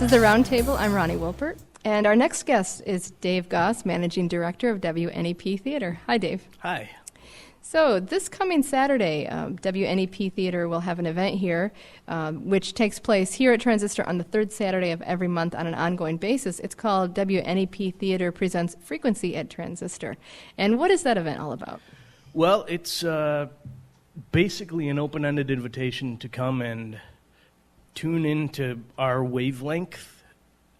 This is the Roundtable. I'm Rani Woolpert, and our next guest is Dave Goss, Managing Director of WNEP Theater. Hi, Dave. Hi. So this coming Saturday, WNEP Theater will have an event here, which takes place here at Transistor on the third Saturday of every month on an ongoing basis. It's called WNEP Theater Presents Frequency at Transistor. And what is that event all about? Well, it's basically an open-ended invitation to come and tune into our wavelength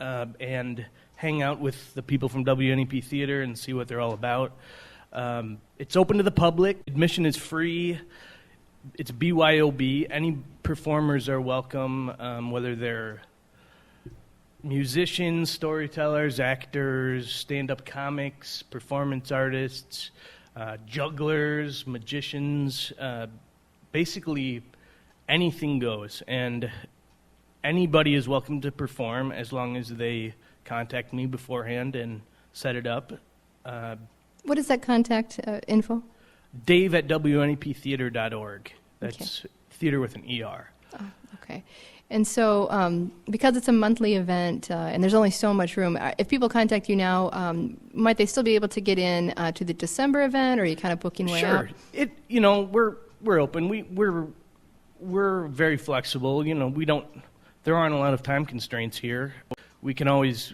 and hang out with the people from WNEP Theater and see what they're all about. It's open to the public. Admission is free. It's BYOB. Any performers are welcome, whether they're musicians, storytellers, actors, stand-up comics, performance artists, jugglers, magicians. Basically, anything goes. And anybody is welcome to perform as long as they contact me beforehand and set it up. What is that contact info? Dave at WNEPtheater.org. That's Okay. theater with an ER. Oh, okay. And so because it's a monthly event and there's only so much room, if people contact you now, might they still be able to get in to the December event, or are you kind of booking way out? Sure. We're open. We're very flexible. There aren't a lot of time constraints here. We can always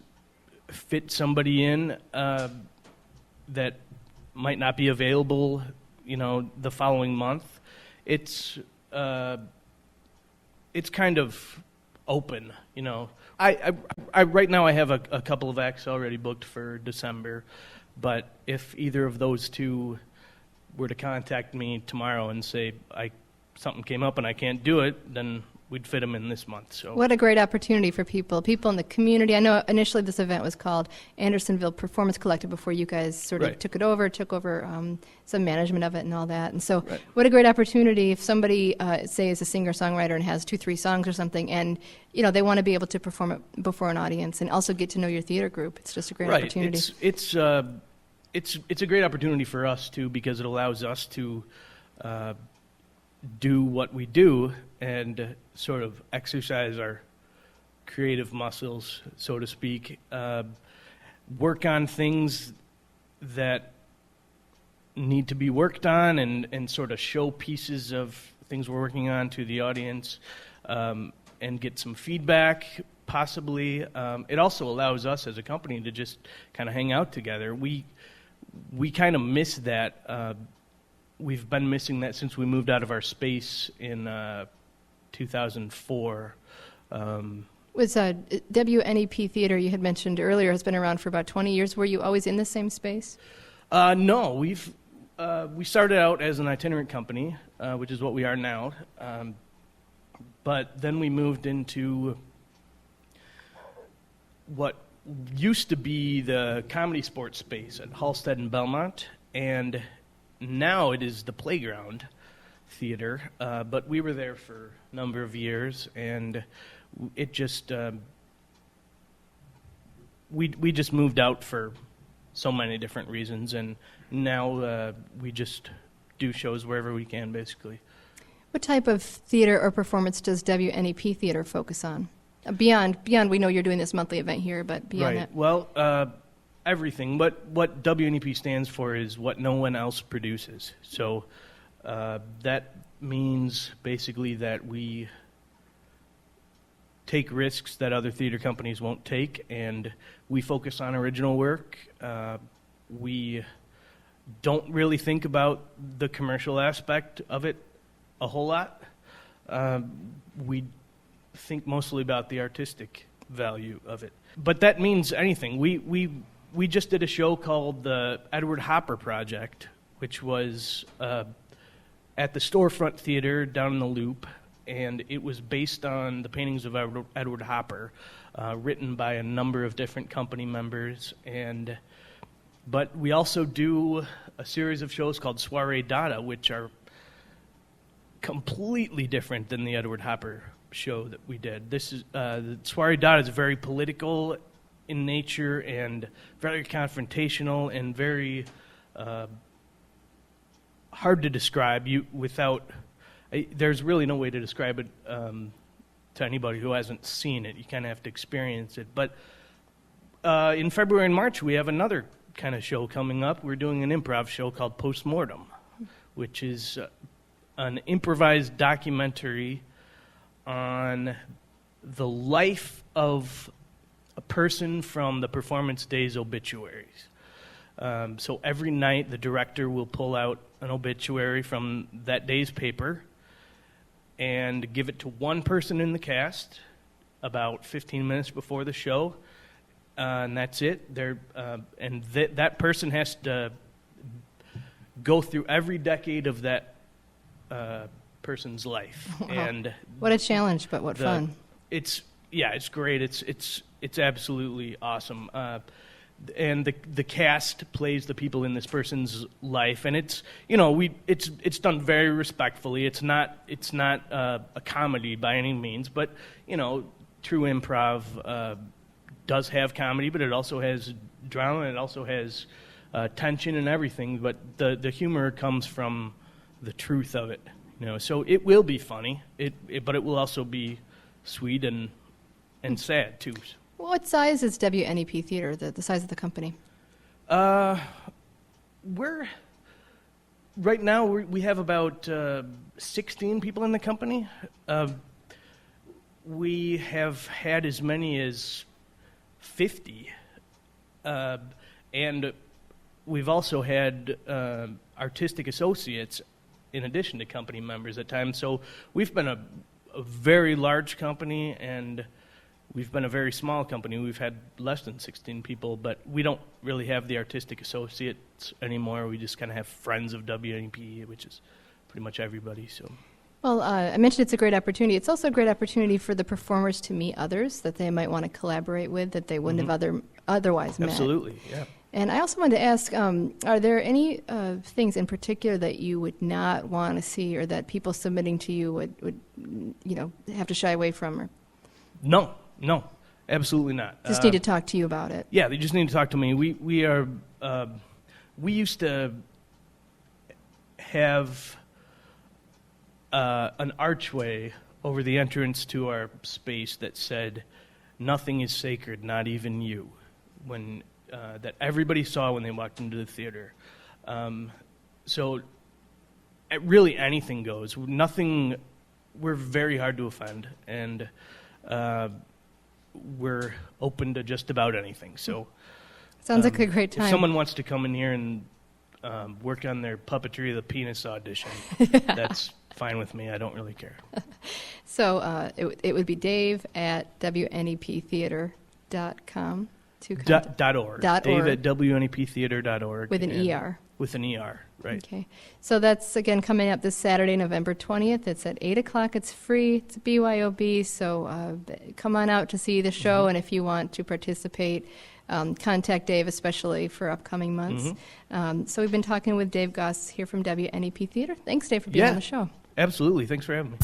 fit somebody in that might not be available, the following month. It's kind of open, I right now I have a couple of acts already booked for December, but if either of those two were to contact me tomorrow and say something came up and I can't do it, then we'd fit them in this month. So what a great opportunity for people in the community. I know initially this event was called Andersonville Performance Collective before you guys sort of Right. took over some management of it and all that. And so Right. what a great opportunity if somebody, say, is a singer-songwriter and has 2-3 songs or something, and they want to be able to perform it before an audience and also get to know your theater group. It's just a great right. opportunity. It's a great opportunity for us too, because it allows us to do what we do and sort of exercise our creative muscles, so to speak, work on things that need to be worked on and sort of show pieces of things we're working on to the audience and get some feedback, possibly. It also allows us as a company to just kind of hang out together. We kind of miss that. We've been missing that since we moved out of our space in 2004. Was WNEP Theater, you had mentioned earlier, has been around for about 20 years. Were you always in the same space? No, we started out as an itinerant company, which is what we are now. But then we moved into what used to be the comedy sports space at Halstead and Belmont, and now it is the Playground Theater. But we were there for a number of years, and it just we just moved out for so many different reasons, and now we just do shows wherever we can, basically. What type of theater or performance does WNEP Theater focus on? Beyond, we know you're doing this monthly event here, but beyond Right. that. Well, everything. But what WNEP stands for is what no one else produces. So that means basically that we take risks that other theater companies won't take, and we focus on original work. We don't really think about the commercial aspect of it a whole lot. We think mostly about the artistic value of it. But that means anything. We just did a show called the Edward Hopper Project, which was at the Storefront Theater down in the Loop, and it was based on the paintings of Edward Hopper, written by a number of different company members. But we also do a series of shows called Soiree Dada, which are completely different than the Edward Hopper show that we did. This is the Soiree Dada is very political in nature and very confrontational and very hard to describe. There's really no way to describe it to anybody who hasn't seen it. You kind of have to experience it. But in February and March, we have another kind of show coming up. We're doing an improv show called Postmortem, which is an improvised documentary on the life of a person from the performance day's obituaries. So every night, the director will pull out an obituary from that day's paper and give it to one person in the cast about 15 minutes before the show, and that's it. That person has to go through every decade of that person's life. Wow. And what a challenge, but what fun. It's great. It's absolutely awesome. And the cast plays the people in this person's life, and it's done very respectfully. It's not a comedy by any means, but true improv does have comedy, but it also has drama, and it also has tension and everything. But the humor comes from the truth of it, So it will be funny, but it will also be sweet and sad too. What size is WNEP Theater, the size of the company? Right now we have about 16 people in the company. We have had as many as 50, and we've also had artistic associates in addition to company members at times. So we've been a very large company, and we've been a very small company. We've had less than 16 people, but we don't really have the artistic associates anymore. We just kind of have friends of WNEP, which is pretty much everybody. So, well, I mentioned it's a great opportunity. It's also a great opportunity for the performers to meet others that they might want to collaborate with that they wouldn't have otherwise met. Absolutely, yeah. And I also wanted to ask, are there any things in particular that you would not want to see, or that people submitting to you would have to shy away from? Or? No, absolutely not. Just need to talk to you about it. Yeah, they just need to talk to me. We used to have an archway over the entrance to our space that said, "Nothing is sacred, not even you," that everybody saw when they walked into the theater. So really anything goes. We're very hard to offend, and we're open to just about anything. So sounds like a great time. If someone wants to come in here and work on their puppetry of the penis audition, that's fine with me. I don't really care. So it would be Dave at WNEPtheater.com. .org. Dave at WNEPtheater.org. With an ER. With an ER, right. Okay. So that's, again, coming up this Saturday, November 20th. It's at 8 o'clock. It's free. It's BYOB, so come on out to see the show, and if you want to participate, contact Dave, especially for upcoming months. So we've been talking with Dave Goss here from WNEP Theater. Thanks, Dave, for being on the show. Absolutely. Thanks for having me.